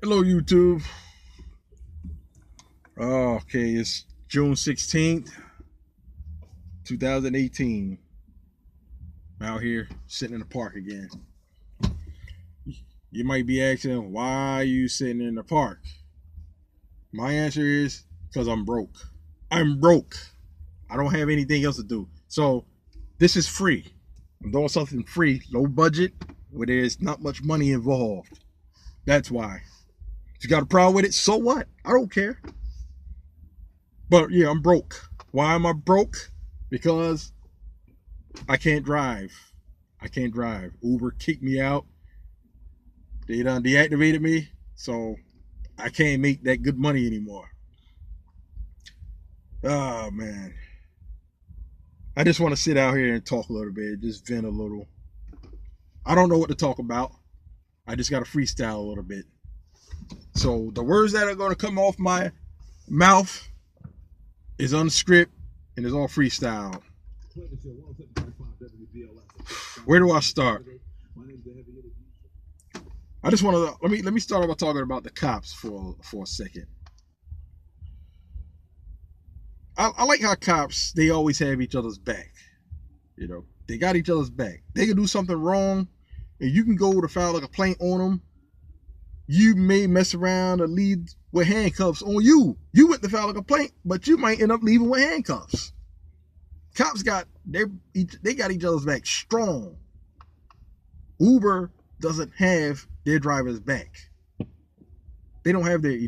Hello, YouTube. Okay, it's June 16th, 2018. I'm out here sitting in the park again. You might be asking, why are you sitting in the park? My answer is because I'm broke. I'm broke. I don't have anything else to do. So this is free. I'm doing something free, low budget, where there's not much money involved. That's why. If you got a problem with it, so what? I don't care. But yeah, I'm broke. Why am I broke? Because I can't drive. I can't drive. Uber kicked me out. They done deactivated me, so I can't make that good money anymore. Oh man. I just want to sit out here and talk a little bit, just vent a little. I don't know what to talk about. I just got to freestyle a little bit. So the words that are going to come off my mouth is unscripted and it's all freestyle. Where do I start? I just want to let me start by talking about the cops for a second. I like how cops, they always have each other's back. You know, they got each other's back. They can do something wrong, and you can go to file a complaint on them. You may mess around and leave with handcuffs on you. You went to file a complaint, but you might end up leaving with handcuffs. Cops got they got each other's back strong. Uber doesn't have their driver's back. They don't have their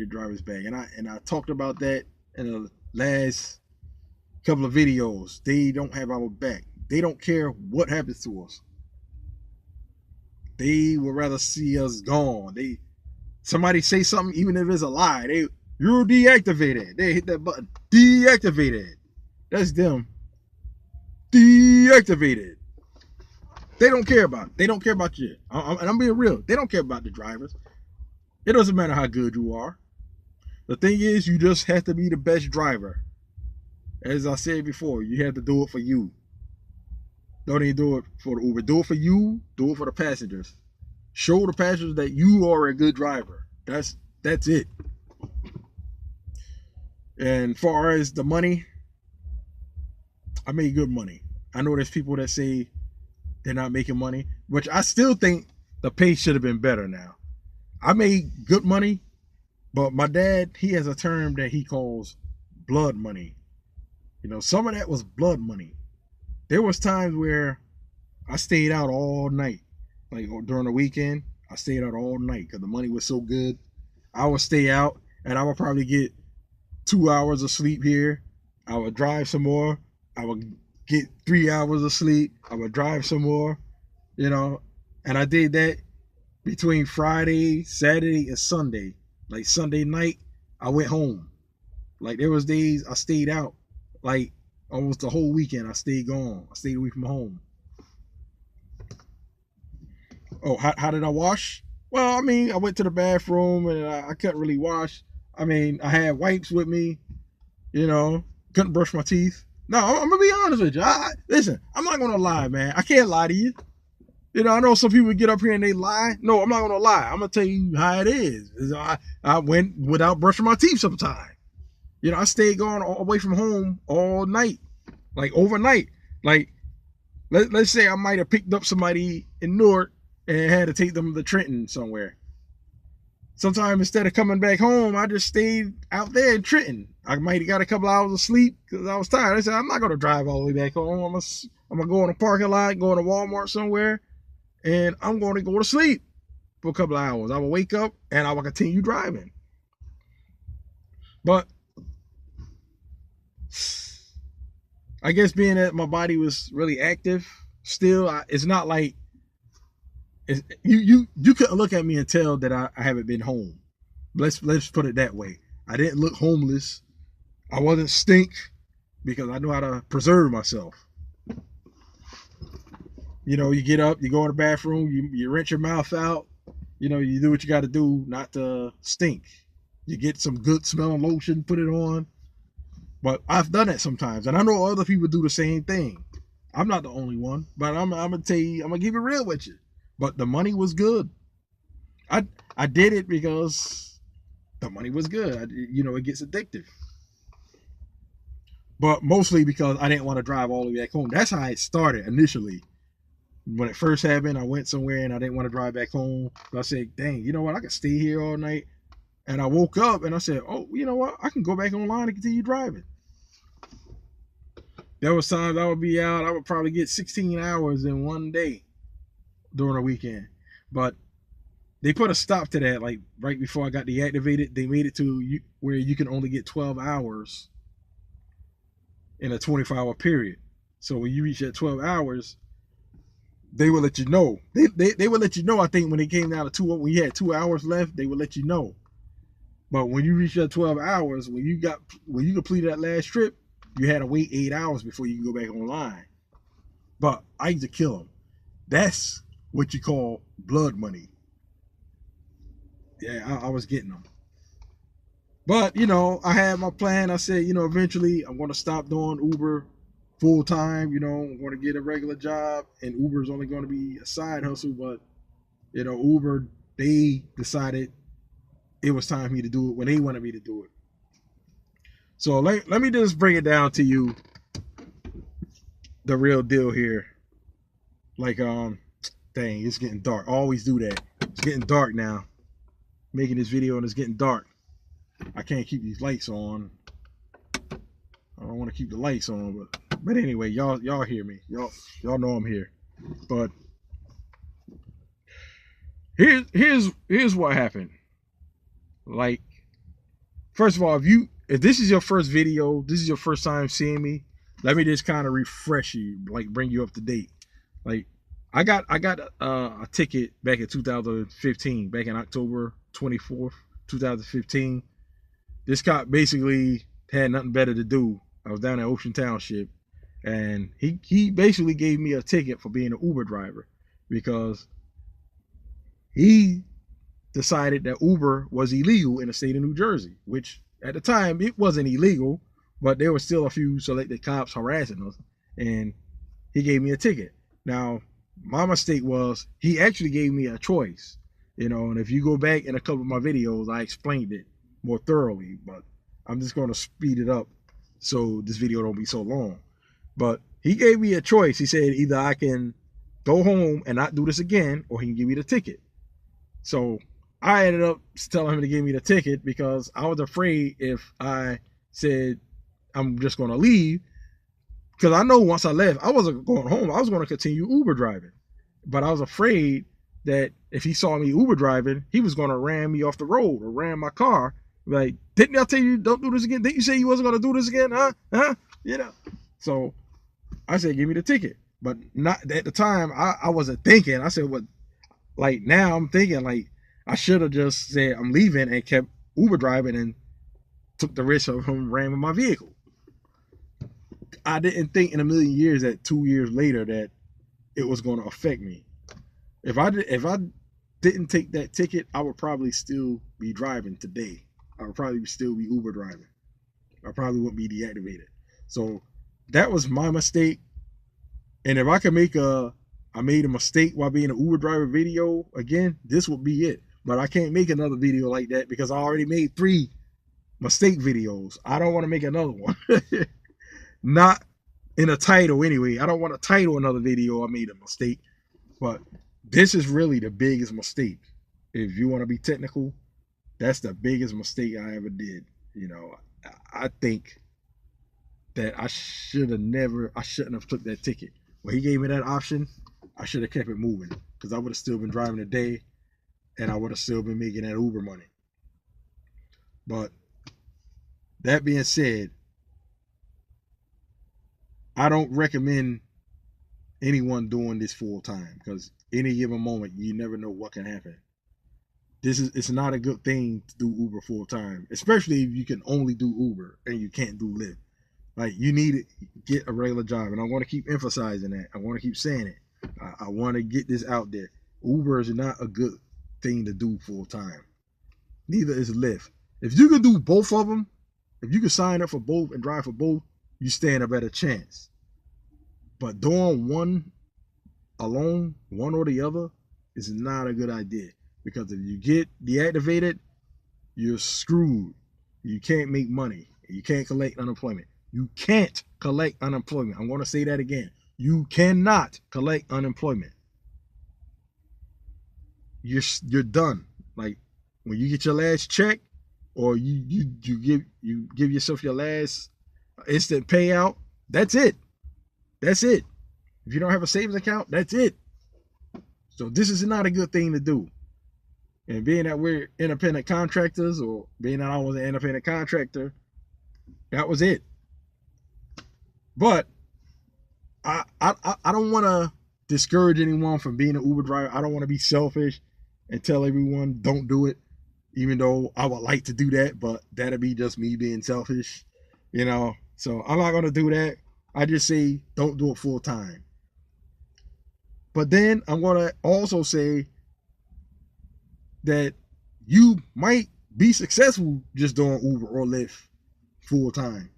driver's back, and I talked about that in the last couple of videos. They don't have our back. They don't care what happens to us. They would rather see us gone. Somebody say something, even if it's a lie, you're deactivated. They hit that button. Deactivated. That's them. Deactivated. They don't care about it. They don't care about you. And I'm being real. They don't care about the drivers. It doesn't matter how good you are. The thing is, you just have to be the best driver. As I said before, you have to do it for you. Don't even do it for the Uber. Do it for you. Do it for the passengers. Show the passengers that you are a good driver. That's it. And far as the money, I made good money. I know there's people that say they're not making money, which I still think the pay should have been better now. I made good money, but my dad, he has a term that he calls blood money. You know, some of that was blood money. There was times where I stayed out all night. Like during the weekend, I stayed out all night because the money was so good. I would stay out and I would probably get 2 hours of sleep here. I would drive some more. I would get 3 hours of sleep. I would drive some more, you know. And I did that between Friday, Saturday, and Sunday. Like Sunday night, I went home. Like there was days I stayed out. Like almost the whole weekend, I stayed gone. I stayed away from home. Oh, how did I wash? Well, I mean, I went to the bathroom and I couldn't really wash. I mean, I had wipes with me, you know, couldn't brush my teeth. No, I'm gonna be honest with you. Listen, I'm not gonna lie, man. I can't lie to you. You know, I know some people get up here and they lie. No, I'm not gonna lie. I'm gonna tell you how it is. I went without brushing my teeth sometimes. You know, I stayed gone away from home all night, like overnight. Like, let's say I might have picked up somebody in Newark and had to take them to Trenton somewhere. Sometimes instead of coming back home, I just stayed out there in Trenton. I might have got a couple hours of sleep because I was tired. I said, I'm not going to drive all the way back home. I'm going to go in the parking lot, go to Walmart somewhere, and I'm going to go to sleep for a couple of hours. I will wake up and I will continue driving. But I guess being that my body was really active, still, it's not like you couldn't look at me and tell that I haven't been home. Let's put it that way. I didn't look homeless. I wasn't stink because I know how to preserve myself. You know, you get up, you go in the bathroom, you rinse your mouth out. You know, you do what you got to do not to stink. You get some good smelling lotion, put it on. But I've done that sometimes, and I know other people do the same thing. I'm not the only one, but I'm gonna tell you, I'm gonna keep it real with you. But the money was good. I did it because the money was good. It gets addictive. But mostly because I didn't want to drive all the way back home. That's how it started initially. When it first happened, I went somewhere and I didn't want to drive back home. So I said, dang, you know what? I can stay here all night. And I woke up and I said, oh, you know what? I can go back online and continue driving. There was times I would be out. I would probably get 16 hours in one day during a weekend. But they put a stop to that. Like right before I got deactivated, they made it to where you can only get 12 hours in a 24-hour period. So when you reach that 12 hours, they will let you know. They will let you know, I think, when it came down to when you had 2 hours left, they will let you know. But when you reach that 12 hours, when you completed that last trip, you had to wait 8 hours before you can go back online. But I used to kill them. That's what you call blood money. Yeah, I was getting them. But, I had my plan. I said, eventually I'm going to stop doing Uber full time. I'm going to get a regular job, and Uber is only going to be a side hustle. But, Uber, they decided it was time for me to do it when they wanted me to do it. So let me just bring it down to you, the real deal here. Like, dang, it's getting dark. I always do that. It's getting dark now. Making this video and it's getting dark. I can't keep these lights on. I don't want to keep the lights on, but anyway, y'all hear me. Y'all know I'm here. But here's what happened. Like, first of all, if this is your first video, this is your first time seeing me, let me just kind of refresh you, like bring you up to date. Like, I got a ticket back in 2015, back in October 24th, 2015. This cop basically had nothing better to do. I was down at Ocean Township, and he basically gave me a ticket for being an Uber driver because he decided that Uber was illegal in the state of New Jersey, which at the time it wasn't illegal, but there were still a few selected cops harassing us, and he gave me a ticket. Now, my mistake was he actually gave me a choice, and if you go back in a couple of my videos, I explained it more thoroughly, but I'm just going to speed it up so this video don't be so long. But he gave me a choice. He said either I can go home and not do this again, or he can give me the ticket. So I ended up telling him to give me the ticket because I was afraid if I said I'm just going to leave, because I know once I left, I wasn't going home. I was going to continue Uber driving. But I was afraid that if he saw me Uber driving, he was going to ram me off the road or ram my car. Like, didn't I tell you don't do this again? Didn't you say you wasn't going to do this again? Huh? So I said, give me the ticket. But not at the time, I wasn't thinking. I said, what? Like, now I'm thinking, like, I should have just said I'm leaving and kept Uber driving and took the risk of him ramming my vehicle. I didn't think in a million years that 2 years later that it was going to affect me. If I didn't take that ticket, I would probably still be driving today. I would probably still be Uber driving. I probably wouldn't be deactivated. So that was my mistake. And if I could I made a mistake while being an Uber driver video again, this would be it. But I can't make another video like that because I already made 3 mistake videos. I don't want to make another one. Not in a title anyway. I don't want to title another video I made a mistake. But this is really the biggest mistake. If you want to be technical, that's the biggest mistake I ever did. I think that I shouldn't have took that ticket. When he gave me that option, I should have kept it moving because I would have still been driving today and I would have still been making that Uber money. But that being said, I don't recommend anyone doing this full time because any given moment, you never know what can happen. It's not a good thing to do Uber full time, especially if you can only do Uber and you can't do Lyft. Like, you need to get a regular job, and I want to keep emphasizing that. I want to keep saying it. I want to get this out there. Uber is not a good thing to do full time. Neither is Lyft. If you can do both of them, if you can sign up for both and drive for both, you stand a better chance. But doing one alone, one or the other, is not a good idea. Because if you get deactivated, you're screwed. You can't make money. You can't collect unemployment. You can't collect unemployment. I'm going to say that again. You cannot collect unemployment. You're done. Like when you get your last check, or you give yourself your last instant payout. That's it. That's it. If you don't have a savings account, that's it. So this is not a good thing to do. And being that we're independent contractors, or being that I was an independent contractor, that was it. But I don't want to discourage anyone from being an Uber driver. I don't want to be selfish and tell everyone don't do it, even though I would like to do that, but that'd be just me being selfish, you know. So I'm not going to do that. I just say don't do it full time. But then I'm going to also say that you might be successful just doing Uber or Lyft full time.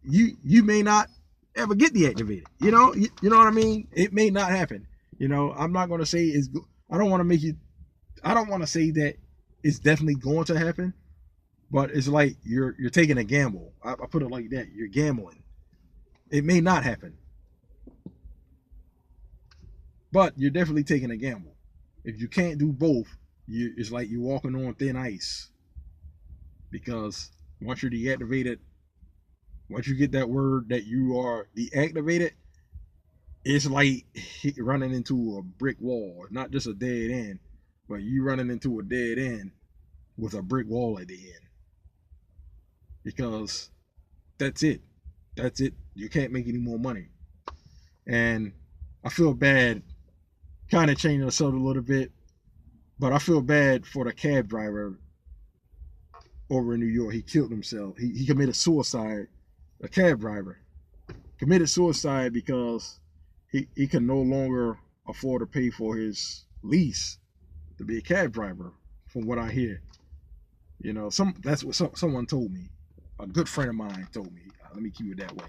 You may not ever get deactivated. You know what I mean? It may not happen. You know, I'm not going to say it's good. I don't want to say that it's definitely going to happen, but it's like you're taking a gamble. I put it like that. You're gambling. It may not happen, but you're definitely taking a gamble. If you can't do both, it's like you're walking on thin ice, because once you're deactivated, once you get that word that you are deactivated, it's like running into a brick wall. Not just a dead end, but you running into a dead end with a brick wall at the end. Because that's it. That's it. You can't make any more money. And I feel bad, kind of changing the subject a little bit, but I feel bad for the cab driver over in New York. He killed himself. He committed suicide. A cab driver committed suicide because he can no longer afford to pay for his lease to be a cab driver, from what I hear. You know, that's what someone told me. A good friend of mine told me. Let me keep it that way.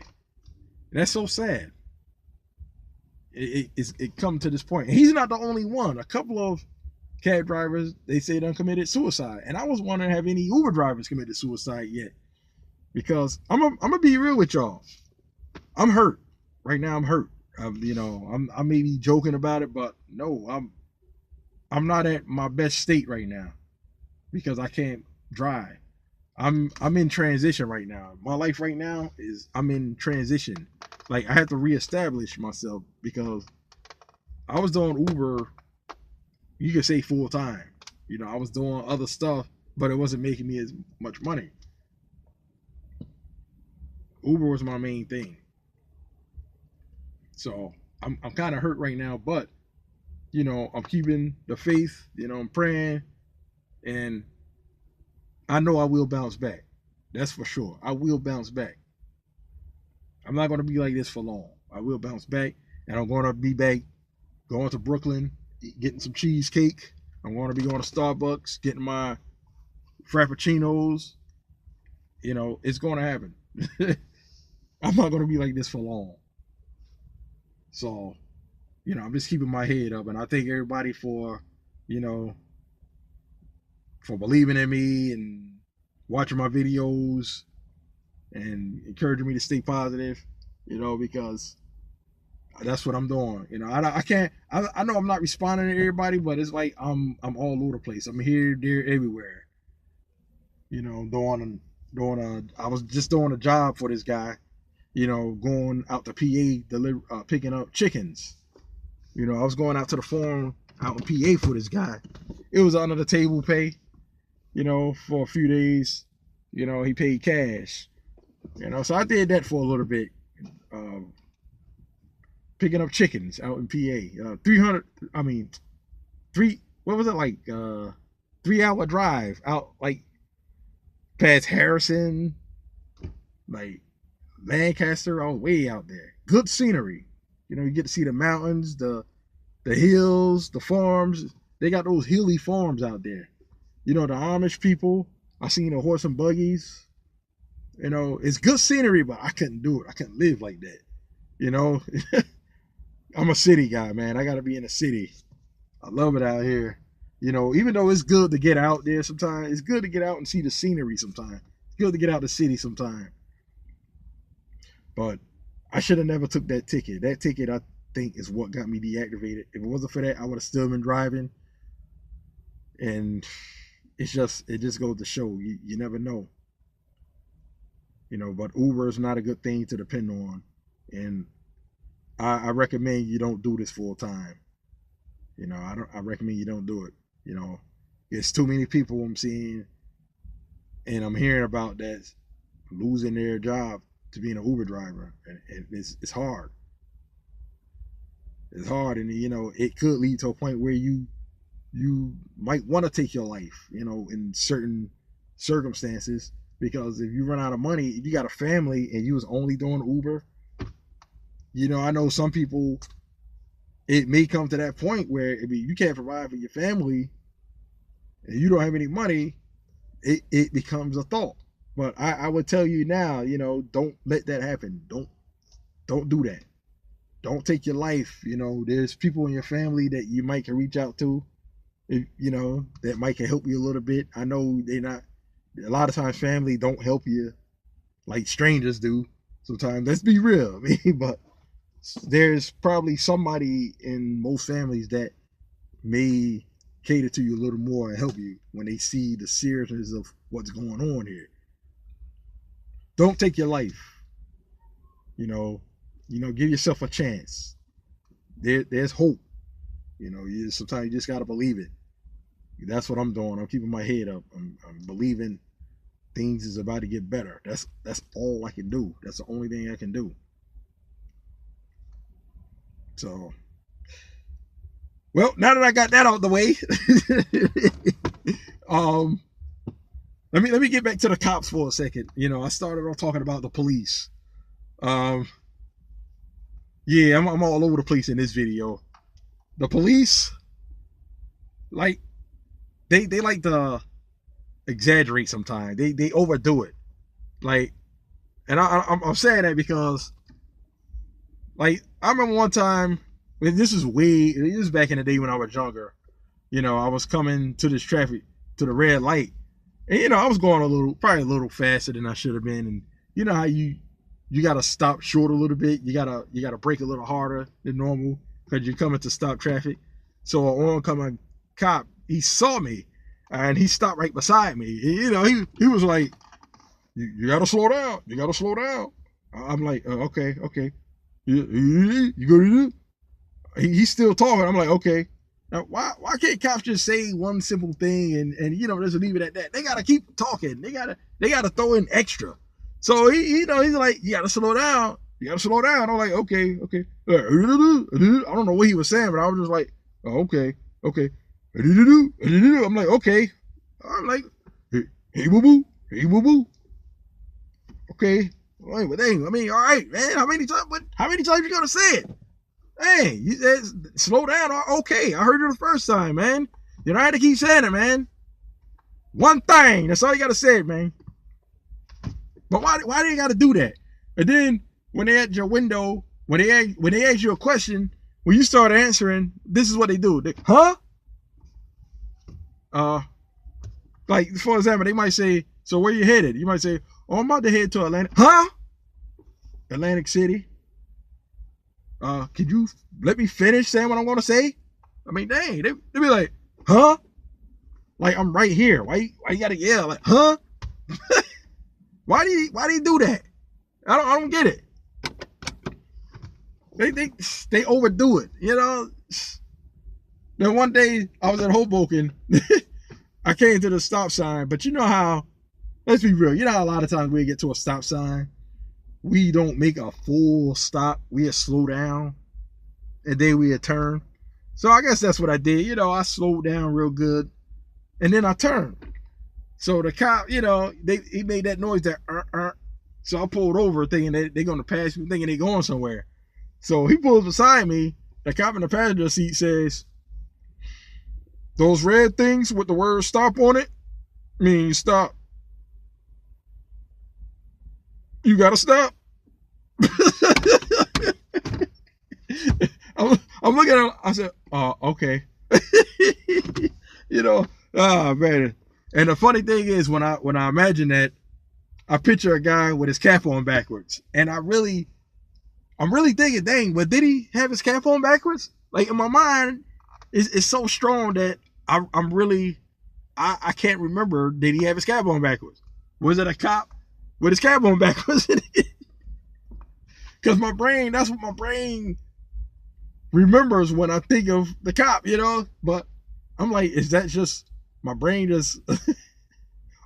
And that's so sad. It come to this point. And he's not the only one. A couple of cab drivers, they say, done committed suicide. And I was wondering, have any Uber drivers committed suicide yet? Because I'm gonna be real with y'all. I'm hurt right now. I'm hurt. I may be joking about it, but no, I'm not at my best state right now because I can't drive. I'm in transition right now. My life right now is I'm in transition. Like I have to reestablish myself because I was doing Uber, you could say full time. You know, I was doing other stuff, but it wasn't making me as much money. Uber was my main thing. So I'm kind of hurt right now, but you know, I'm keeping the faith, you know, I'm praying, and I know I will bounce back. That's for sure. I will bounce back. I'm not going to be like this for long. I will bounce back, and I'm going to be back going to Brooklyn, getting some cheesecake. I'm going to be going to Starbucks, getting my frappuccinos. You know, it's going to happen. I'm not going to be like this for long. So, you know, I'm just keeping my head up, and I thank everybody for, you know, for believing in me and watching my videos and encouraging me to stay positive, you know, because that's what I'm doing. You know, I can't. I know I'm not responding to everybody, but it's like I'm all over the place. I'm here, there, everywhere. You know, I was just doing a job for this guy. You know, going out to PA, picking up chickens. You know, I was going out to the farm out in PA for this guy. It was under the table pay. You know, for a few days. You know, he paid cash. You know, so I did that for a little bit. Picking up chickens out in PA. 3-hour drive out, like, past Harrison, like, Lancaster. I was way out there. Good scenery. You know, you get to see the mountains, the hills, the farms. They got those hilly farms out there. You know, the Amish people. I seen the horse and buggies. You know, it's good scenery, but I couldn't do it. I couldn't live like that. You know, I'm a city guy, man. I got to be in a city. I love it out here. You know, even though it's good to get out there sometimes, it's good to get out and see the scenery sometimes. It's good to get out the city sometimes. But I should have never took that ticket. That ticket, I think, is what got me deactivated. If it wasn't for that, I would have still been driving. And it just goes to show you never know. You know, but Uber is not a good thing to depend on. And I recommend you don't do this full time. You know, I recommend you don't do it. You know, it's too many people I'm seeing and I'm hearing about that losing their job to being an Uber driver, and it's hard. It's hard, and you know it could lead to a point where you might want to take your life, you know, in certain circumstances, because if you run out of money, if you got a family and you was only doing Uber, you know, I know some people, it may come to that point where you can't provide for your family and you don't have any money, it becomes a thought. But I would tell you now, you know, don't let that happen. Don't do that. Don't take your life. You know, there's people in your family that you might can reach out to, you know, that might can help you a little bit. I know they're not, a lot of times family don't help you like strangers do sometimes. Let's be real. I mean, but there's probably somebody in most families that may cater to you a little more and help you when they see the seriousness of what's going on here. Don't take your life. You know, give yourself a chance. There's hope. You know, sometimes you just gotta believe it. That's what I'm doing. I'm keeping my head up. I'm believing things is about to get better. That's all I can do. That's the only thing I can do. So, well, now that I got that out the way, let me get back to the cops for a second. You know, I started off talking about the police. Yeah, I'm all over the place in this video. The police, like, they like to exaggerate sometimes. They overdo it. Like, and I'm saying that because, like, I remember one time, this is back in the day when I was younger. You know, I was coming to this traffic, to the red light. And, you know, I was going probably a little faster than I should have been. And you know how you got to stop short a little bit. You got to brake a little harder than normal because you're coming to stop traffic. So an oncoming cop, he saw me and he stopped right beside me. And, you know, he was like, you got to slow down. You got to slow down. I'm like, okay. You go to do? He's still talking. I'm like, okay. Now, why can't cops just say one simple thing and you know, just leave it at that? They gotta keep talking. They gotta throw in extra. So he's like, you gotta slow down. You gotta slow down. I'm like, okay. I don't know what he was saying, but I was just like, oh, okay. I'm like, okay. I'm like, hey boo boo. Okay. Wait, but dang, I mean, all right, man. How many times you gonna say it? Hey, you said slow down. Okay, I heard you the first time, man. You don't have to keep saying it, man. One thing. That's all you gotta say, man. But why do you gotta do that? And then when they at your window, when they ask you a question, when you start answering, this is what they do. Huh? Like for example, they might say, so where you headed? You might say, oh, I'm about to head to Atlanta. Huh? Atlantic City. Could you let me finish saying what I'm gonna say? I mean, dang, they be like, huh? Like I'm right here. Why you gotta yell? Like, huh? why do you do that? I don't get it. They overdo it, you know. Then one day I was at Hoboken. I came to the stop sign, but you know how, let's be real, you know how a lot of times we get to a stop sign, we don't make a full stop, we slow down, and then we turn. So I guess that's what I did. You know, I slowed down real good, and then I turned. So the cop, you know, he made that noise that So I pulled over thinking they're gonna pass me, thinking they're going somewhere. So he pulls beside me. The cop in the passenger seat says, those red things with the word stop on it mean stop. You gotta stop. I'm looking at him. I said, okay. You know, oh man. And the funny thing is, when I imagine that, I picture a guy with his cap on backwards, and I'm really thinking, dang, but did he have his cap on backwards? Like in my mind, it's so strong that I'm really I can't remember. Did he have his cap on backwards? Was it a cop with his cap on backwards? Because my brain, that's what my brain remembers when I think of the cop, you know. But I'm like, is that just my brain just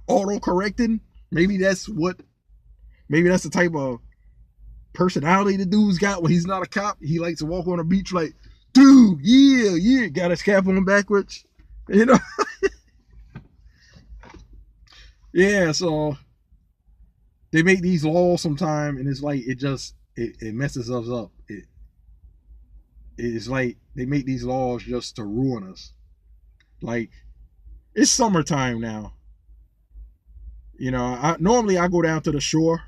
auto correcting? Maybe that's the type of personality the dude's got when he's not a cop. He likes to walk on the beach like, dude, yeah, got his cap on backwards, you know. Yeah, so they make these laws sometime, and it's like it messes us up. It's like they make these laws just to ruin us. Like, it's summertime now. You know, normally I go down to the shore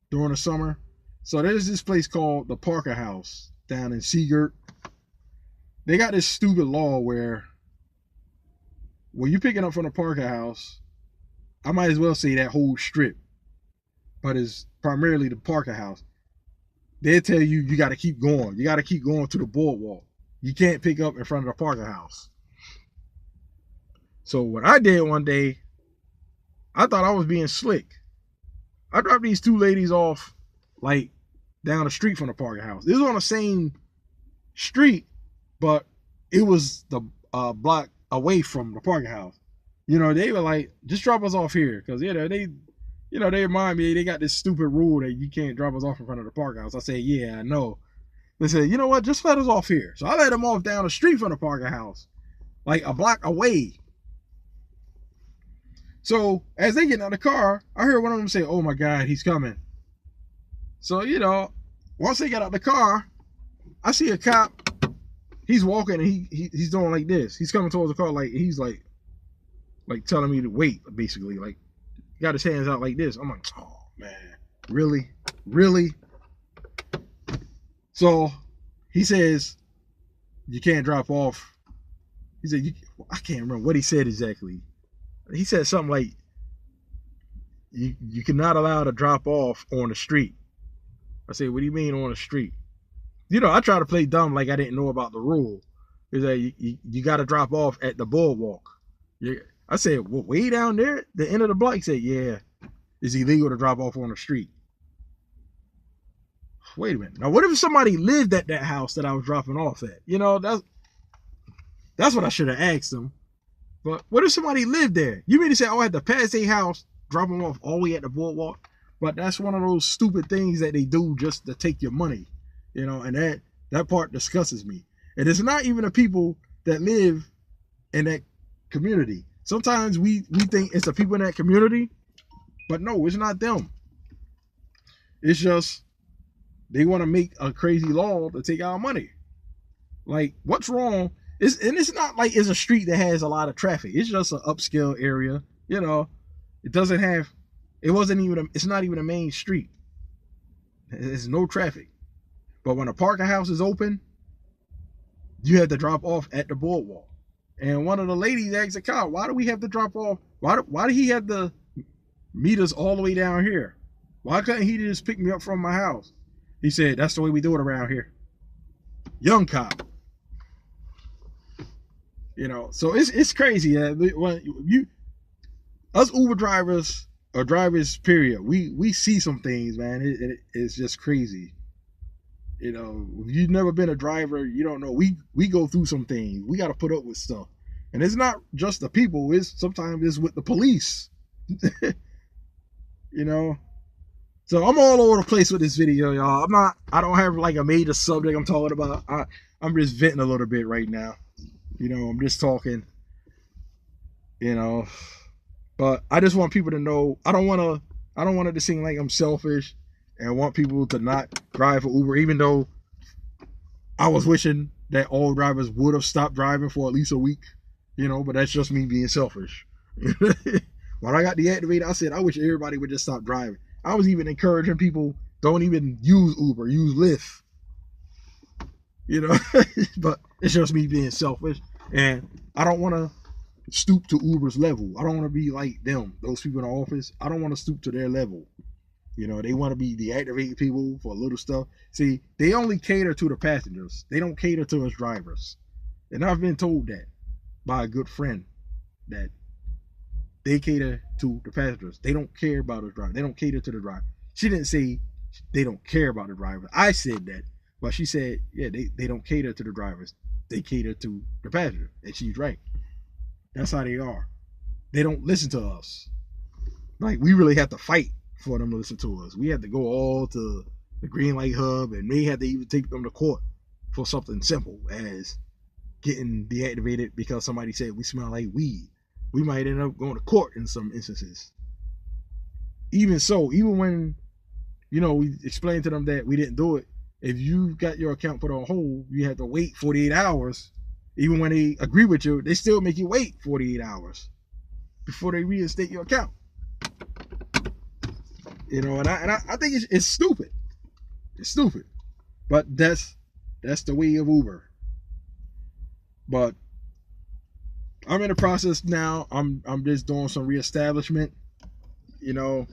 during the summer. So there's this place called the Parker House down in Seagirt. They got this stupid law where when you're picking up from the Parker House, I might as well say that whole strip, but it's primarily the Parker House. They tell you got to keep going. You got to keep going to the boardwalk. You can't pick up in front of the Parker House. So what I did one day, I thought I was being slick. I dropped these two ladies off like down the street from the Parker House. It was on the same street, but it was the block away from the Parker House. You know, they were like, just drop us off here. Because, they remind me, they got this stupid rule that you can't drop us off in front of the Parker House. I said, yeah, I know. They said, you know what, just let us off here. So I let them off down the street from the Parker House, like a block away. So as they get out of the car, I heard one of them say, oh my God, he's coming. So, once they got out the car, I see a cop. He's walking and he's doing like this. He's coming towards the car like he's like telling me to wait, basically. Like, got his hands out like this. I'm like, oh man, really? So he says, you can't drop off. He said, I can't remember what he said exactly. He said something like, you cannot allow to drop off on the street. I said, what do you mean on the street? I try to play dumb like I didn't know about the rule. He's like, you got to drop off at the boardwalk. I said, well, way down there, the end of the block. He said, yeah, it's illegal to drop off on the street. Wait a minute. Now, what if somebody lived at that house that I was dropping off at? That's what I should have asked them. But what if somebody lived there? You mean to say, I had to pass a house, drop them off all the way at the boardwalk? But that's one of those stupid things that they do just to take your money, and that part disgusts me. And it's not even the people that live in that community. Sometimes we think it's the people in that community, but no, it's not them. It's just they want to make a crazy law to take our money. Like, what's wrong? It's not like it's a street that has a lot of traffic. It's just an upscale area. It's not even a main street. There's no traffic. But when a Parker House is open, you have to drop off at the boardwalk. And one of the ladies asked the cop, why do we have to drop off? Why did he have to meet us all the way down here? Why couldn't he just pick me up from my house? He said, that's the way we do it around here. Young cop. So it's crazy. Us Uber drivers or drivers, period, we see some things, man. It's just crazy. If you've never been a driver, you don't know. We go through some things. We got to put up with stuff, and it's not just the people. Sometimes it's with the police. So I'm all over the place with this video, y'all. I don't have like a major subject I'm talking about. I'm just venting a little bit right now. I'm just talking. But I just want people to know I don't want it to seem like I'm selfish and want people to not drive for Uber, even though I was wishing that all drivers would have stopped driving for at least a week, but that's just me being selfish. When I got deactivated, I said, I wish everybody would just stop driving. I was even encouraging people, don't even use Uber, use Lyft. But it's just me being selfish. And I don't want to stoop to Uber's level. I don't want to be like them, those people in the office. I don't want to stoop to their level. You know, they want to be deactivating people for little stuff. See, they only cater to the passengers. They don't cater to us drivers. And I've been told that by a good friend, that they cater to the passengers. They don't care about the driver. They don't cater to the driver. She didn't say they don't care about the driver. I said that. But she said, yeah, they don't cater to the drivers. They cater to the passenger. And she's right. That's how they are. They don't listen to us. Like, we really have to fight for them to listen to us. We had to go all to the green light hub, and they had to even take them to court for something simple as getting deactivated because somebody said we smell like weed. We might end up going to court in some instances. Even so, even when, you know, we explained to them that we didn't do it, if you got your account put on hold, you have to wait 48 hours. Even when they agree with you, they still make you wait 48 hours before they reinstate your account. You know, and I think it's stupid. It's stupid. But that's the way of Uber. But I'm in the process now. I'm just doing some reestablishment. You know,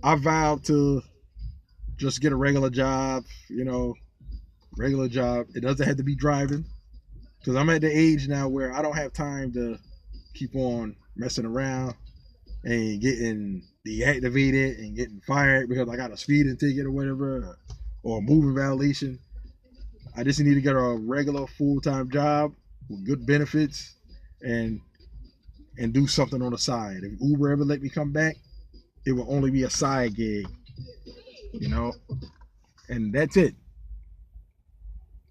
I vowed to just get a regular job, you know, regular job. It doesn't have to be driving, because I'm at the age now where I don't have time to keep on messing around and getting deactivated and getting fired because I got a speeding ticket or whatever, or a moving violation. I just need to get a regular full-time job with good benefits and do something on the side. If Uber ever let me come back, it will only be a side gig, you know, and that's it.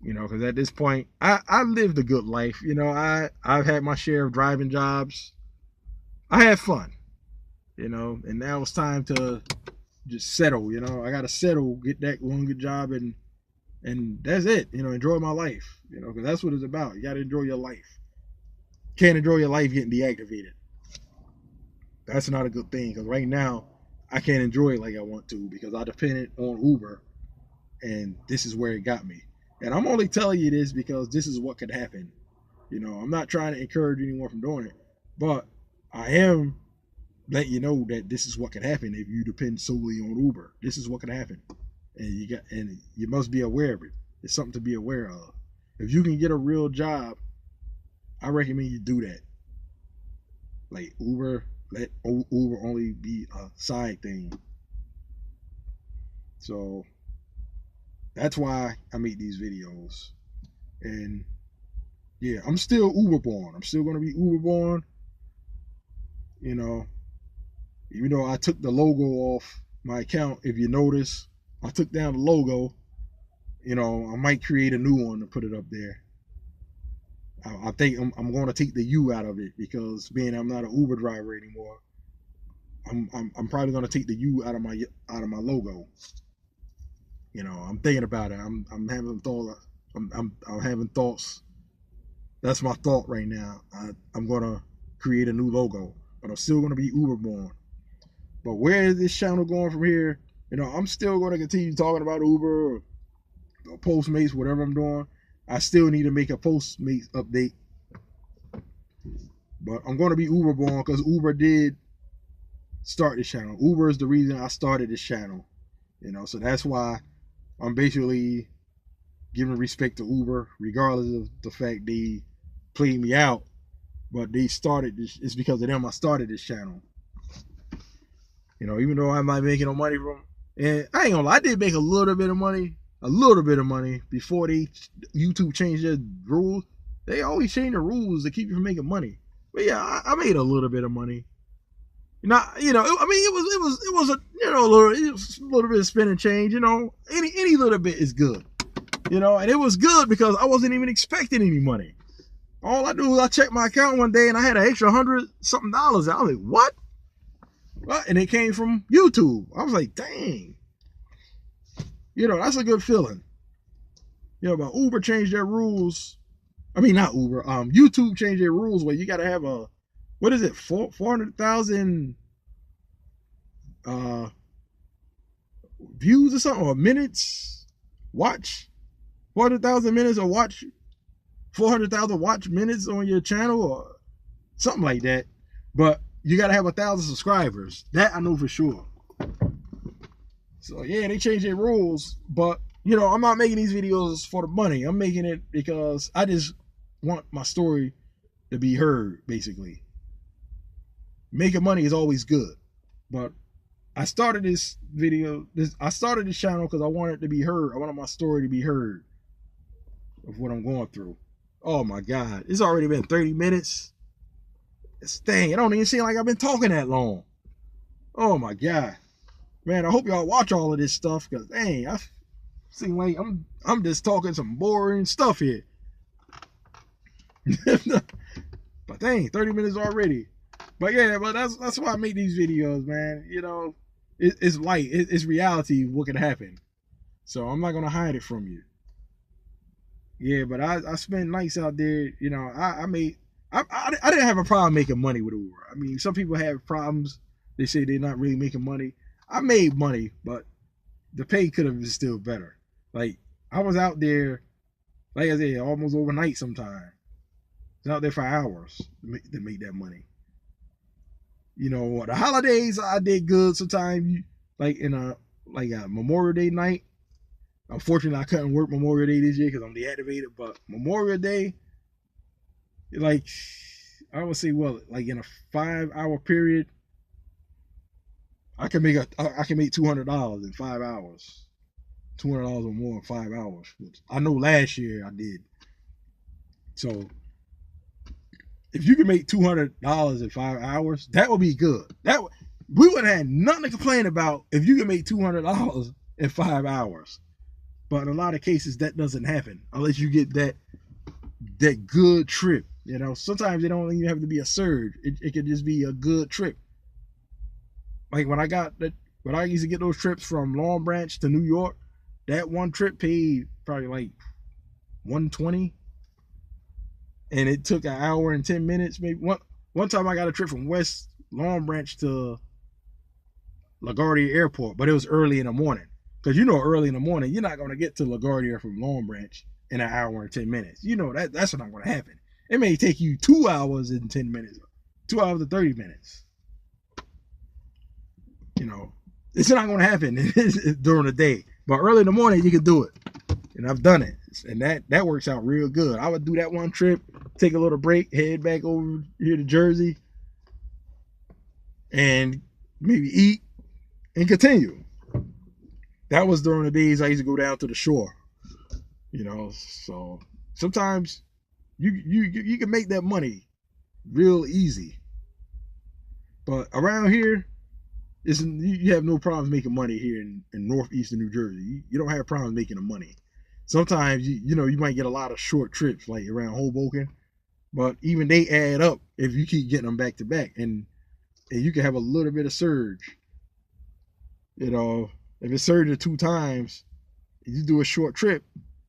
You know, because at this point, I lived a good life. You know, I've had my share of driving jobs. I had fun, you know, and now it's time to just settle. You know, I got to settle, get that one good job, and that's it. You know, enjoy my life. You know, because that's what it's about. You got to enjoy your life. Can't enjoy your life getting deactivated. That's not a good thing, because right now I can't enjoy it like I want to because I depended on Uber, and this is where it got me. And I'm only telling you this because this is what could happen. You know, I'm not trying to encourage anyone from doing it, but I am letting you know that this is what could happen if you depend solely on Uber. This is what could happen, and you must be aware of it. It's something to be aware of. If you can get a real job, I recommend you do that. Like Uber, let Uber only be a side thing. So that's why I make these videos. And yeah, I'm still Uber born. I'm still gonna be Uber born. You know, even though I took the logo off my account, if you notice, I took down the logo. You know, I might create a new one to put it up there. I think I'm going to take the U out of it because being I'm not an Uber driver anymore, I'm probably going to take the U out of my logo. You know, I'm thinking about it. I'm having thought. I'm having thoughts. That's my thought right now. I'm going to create a new logo, but I'm still going to be Uber born. But where is this channel going from here? You know, I'm still going to continue talking about Uber or Postmates, whatever I'm doing. I still need to make a Postmates update. But I'm going to be Uber born because Uber did start this channel. Uber is the reason I started this channel. You know, so that's why I'm basically giving respect to Uber, regardless of the fact they played me out. But they started this. It's because of them I started this channel. You know, even though I'm not making no money from, and I ain't gonna lie, I did make a little bit of money before YouTube changed their rules. They always change the rules to keep you from making money. But yeah, I made a little bit of money. I mean, it was a little bit of spending change. You know, any little bit is good. You know, and it was good because I wasn't even expecting any money. All I do was I checked my account one day and I had an extra $100-something. I was like, what? And it came from YouTube. I was like, dang. You know, that's a good feeling. You know, but Uber changed their rules. I mean, not Uber. YouTube changed their rules where you got to have a, what is it, 400,000 views or something, or minutes, watch, 400,000 minutes, or watch 400,000 watch minutes on your channel, or something like that. But you gotta have 1,000 subscribers. That I know for sure. So yeah, they changed their rules, but you know, I'm not making these videos for the money. I'm making it because I just want my story to be heard, basically. Making money is always good, but I started this channel because I wanted it to be heard. I wanted my story to be heard of what I'm going through. Oh my God, it's already been 30 minutes. Dang, it don't even seem like I've been talking that long. Oh my God, man, I hope y'all watch all of this stuff because dang, I seem like I'm just talking some boring stuff here. But dang, 30 minutes already. But yeah, but that's why I make these videos, man. You know, it's light, it's reality. What can happen? So I'm not gonna hide it from you. Yeah, but I spent nights out there. You know, I didn't have a problem making money with Uber. I mean, some people have problems. They say they're not really making money. I made money, but the pay could have been still better. Like I was out there, like I said, almost overnight sometimes. I was out there for hours to make that money. You know, the holidays I did good. Sometimes, like in a Memorial Day night. Unfortunately, I couldn't work Memorial Day this year because I'm deactivated. But Memorial Day, like I would say, well, like in a 5-hour period, I can make $200 in 5 hours. $200 or more in 5 hours. Which I know last year I did. So if you can make $200 in 5 hours, that would be good. We would have had nothing to complain about if you can make $200 in 5 hours. But in a lot of cases, that doesn't happen unless you get that good trip. You know, sometimes it don't even have to be a surge. It could just be a good trip. Like when I used to get those trips from Long Branch to New York, that one trip paid probably like $120, and it took an hour and 10 minutes. Maybe one time I got a trip from West Long Branch to LaGuardia Airport, but it was early in the morning. Because you know, early in the morning, you're not going to get to LaGuardia from Long Branch in an hour and 10 minutes. You know that's not going to happen. It may take you 2 hours and 10 minutes, 2 hours and 30 minutes. You know, it's not going to happen during the day. But early in the morning, you can do it. And I've done it. And that works out real good. I would do that one trip, take a little break, head back over here to Jersey, and maybe eat and continue. That was during the days I used to go down to the shore, you know. So sometimes you can make that money real easy, but around here, you have no problems making money here in northeastern New Jersey. You don't have problems making the money. Sometimes you might get a lot of short trips like around Hoboken, but even they add up if you keep getting them back to back, and you can have a little bit of surge, you know. If it's surged 2 times, if you do a short trip,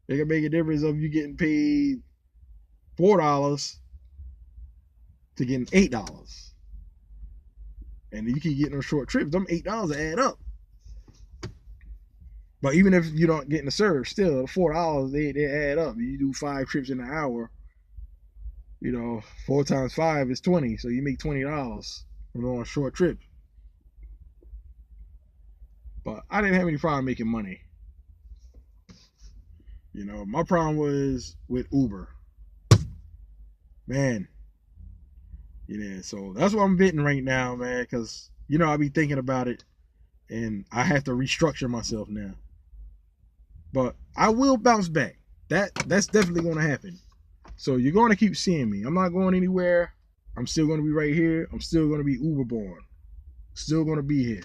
it can make a difference of you getting paid $4 to getting $8. And you keep getting those short trips, them $8 add up. But even if you don't get in the surge, still the $4 they add up. You do 5 trips in an hour, you know, 4 times 5 is 20, so you make $20 from on a short trip. But I didn't have any problem making money. You know, my problem was with Uber. Man. Yeah, so that's what I'm venting right now, man, because, you know, I be thinking about it, and I have to restructure myself now. But I will bounce back. That's definitely going to happen. So you're going to keep seeing me. I'm not going anywhere. I'm still going to be right here. I'm still going to be Uber born. Still going to be here.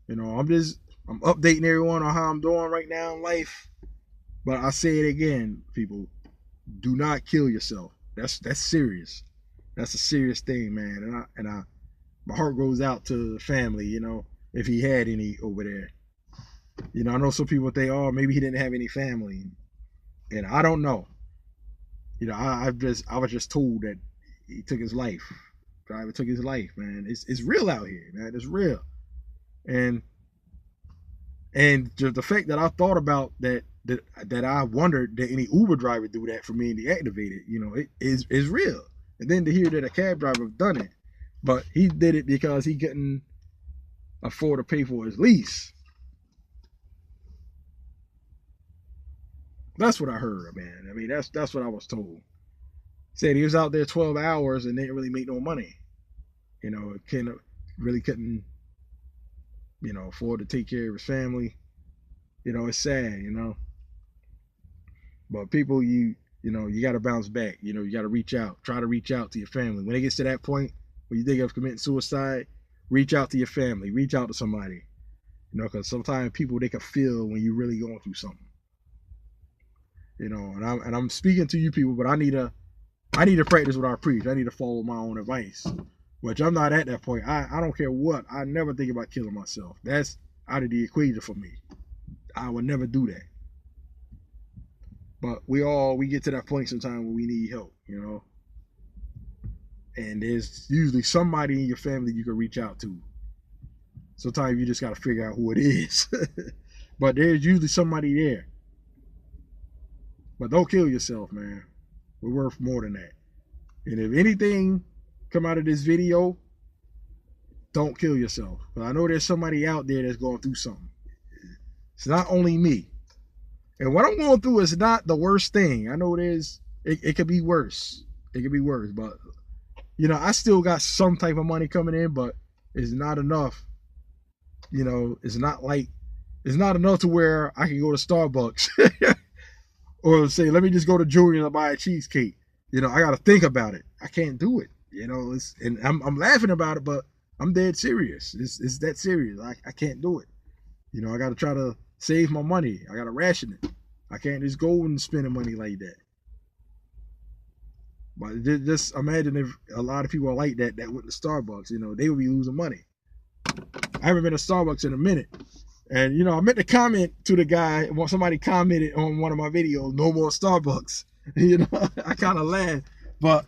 You know, I'm updating everyone on how I'm doing right now in life. But I say it again, people, do not kill yourself. That's serious. That's a serious thing, man. And my heart goes out to the family, you know, if he had any over there. You know, I know some people think, oh, maybe he didn't have any family. And I don't know. You know, I was just told that he took his life. Driver took his life, man. It's real out here, man. It's real. And just the fact that I thought about that I wondered that any Uber driver do that for me and deactivated, you know, it is real. And then to hear that a cab driver done it, but he did it because he couldn't afford to pay for his lease. That's what I heard, man. I mean, that's what I was told. Said he was out there 12 hours and didn't really make no money. You know, really couldn't, afford to take care of his family. You know, it's sad, But people, you got to bounce back. You got to reach out. Try to reach out to your family. When it gets to that point where you think of committing suicide, reach out to your family. Reach out to somebody. Because sometimes people, they can feel when you're really going through something. And I'm speaking to you people, but I need to practice what I preach. I need to follow my own advice, which I'm not at that point. I don't care what. I never think about killing myself. That's out of the equation for me. I would never do that. But we get to that point sometime when we need help, And there's usually somebody in your family you can reach out to. Sometimes you just got to figure out who it is. But there's usually somebody there. But don't kill yourself, man. We're worth more than that. And if anything come out of this video, don't kill yourself. But I know there's somebody out there that's going through something. It's not only me. And what I'm going through is not the worst thing. I know it could be worse. It could be worse. But, I still got some type of money coming in, but it's not enough. It's not enough to where I can go to Starbucks or say, let me just go to Julian and buy a cheesecake. I got to think about it. I can't do it. And I'm laughing about it, but I'm dead serious. It's that serious. I can't do it. I got to try to save my money. I got to ration it. I can't just go and spend the money like that. But just imagine if a lot of people are like that went to Starbucks, they would be losing money. I haven't been to Starbucks in a minute. And, I meant to comment to the guy, when somebody commented on one of my videos, no more Starbucks. I kind of laughed. But,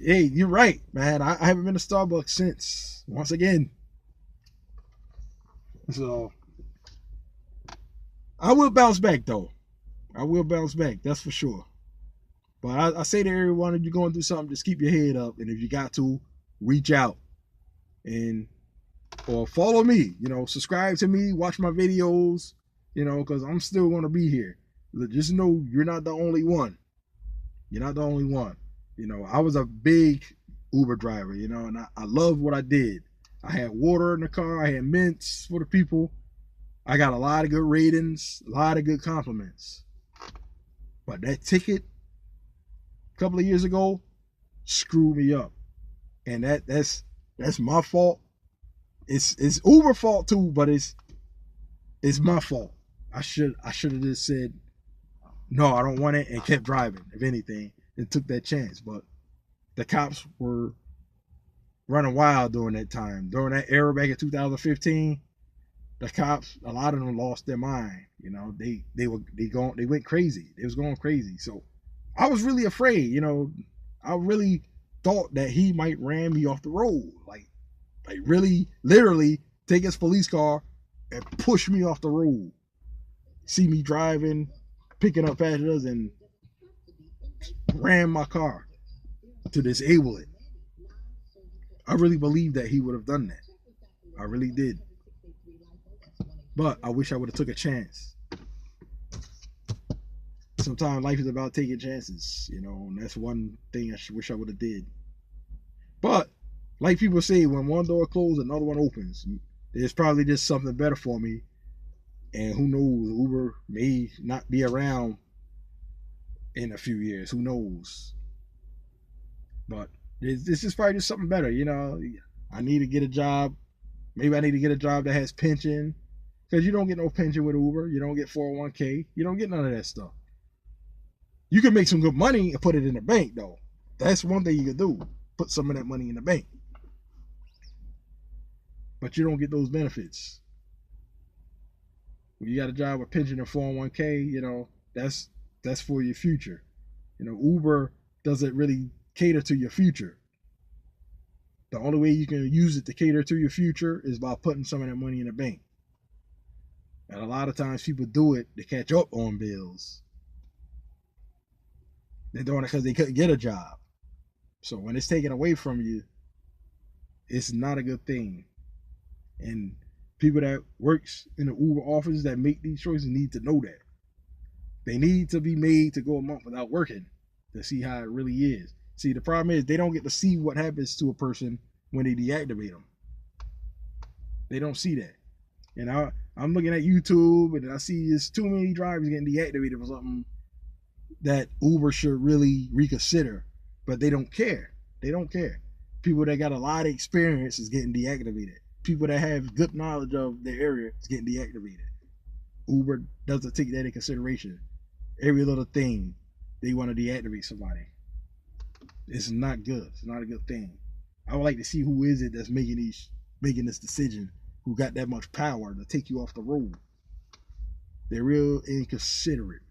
hey, you're right, man. I haven't been to Starbucks since, once again. So, I will bounce back, though. I will bounce back, that's for sure. But I say to everyone, if you're going through something, just keep your head up. And if you got to, reach out. Or follow me, subscribe to me, watch my videos, because I'm still going to be here. Just know you're not the only one. You're not the only one. I was a big Uber driver, and I loved what I did. I had water in the car. I had mints for the people. I got a lot of good ratings, a lot of good compliments. But that ticket a couple of years ago screwed me up. And that's my fault. It's Uber fault too, but it's my fault. I should have just said no, I don't want it, and kept driving, if anything, and took that chance. But the cops were running wild during that time. During that era back in 2015, the cops, a lot of them lost their mind. They went crazy. They was going crazy. So I was really afraid, I really thought that he might ram me off the road. Like really, literally take his police car and push me off the road. See me driving, picking up passengers, and ram my car to disable it. I really believe that he would have done that. I really did. But I wish I would have took a chance. Sometimes life is about taking chances, and that's one thing I wish I would have did. But like people say, when one door closes, another one opens. There's probably just something better for me. And who knows, Uber may not be around in a few years. Who knows? But this is probably just something better. I need to get a job. Maybe I need to get a job that has pension. Because you don't get no pension with Uber. You don't get 401k. You don't get none of that stuff. You can make some good money and put it in the bank, though. That's one thing you can do. Put some of that money in the bank. But you don't get those benefits. When you got a job with pension and 401k, that's for your future. Uber doesn't really cater to your future. The only way you can use it to cater to your future is by putting some of that money in the bank. And a lot of times people do it to catch up on bills. They're doing it because they couldn't get a job. So when it's taken away from you, it's not a good thing. And people that works in the Uber office that make these choices need to know that. They need to be made to go a month without working to see how it really is. See, the problem is they don't get to see what happens to a person when they deactivate them. They don't see that. And I'm looking at YouTube and I see there's too many drivers getting deactivated for something that Uber should really reconsider. But they don't care. They don't care. People that got a lot of experience is getting deactivated. People that have good knowledge of their area is getting deactivated. Uber doesn't take that into consideration. Every little thing, they want to deactivate somebody. It's not good. It's not a good thing. I would like to see who is it that's making this decision, who got that much power to take you off the road. They're real inconsiderate.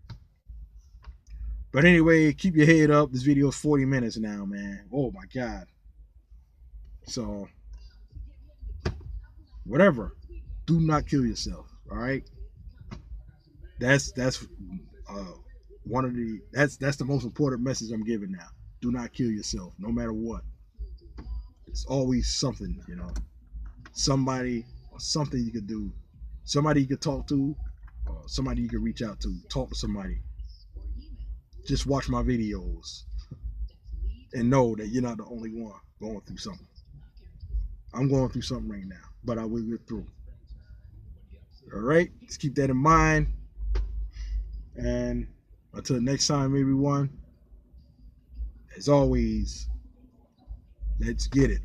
But anyway, keep your head up. This video is 40 minutes now, man. Oh my God. So, whatever. Do not kill yourself. All right. That's one of the that's the most important message I'm giving now. Do not kill yourself, no matter what. It's always something, somebody or something you could do, somebody you could talk to, or somebody you could reach out to. Talk to somebody. Just watch my videos and know that you're not the only one going through something. I'm going through something right now, but I will get through. All right, let's keep that in mind. And until next time, everyone, as always, let's get it.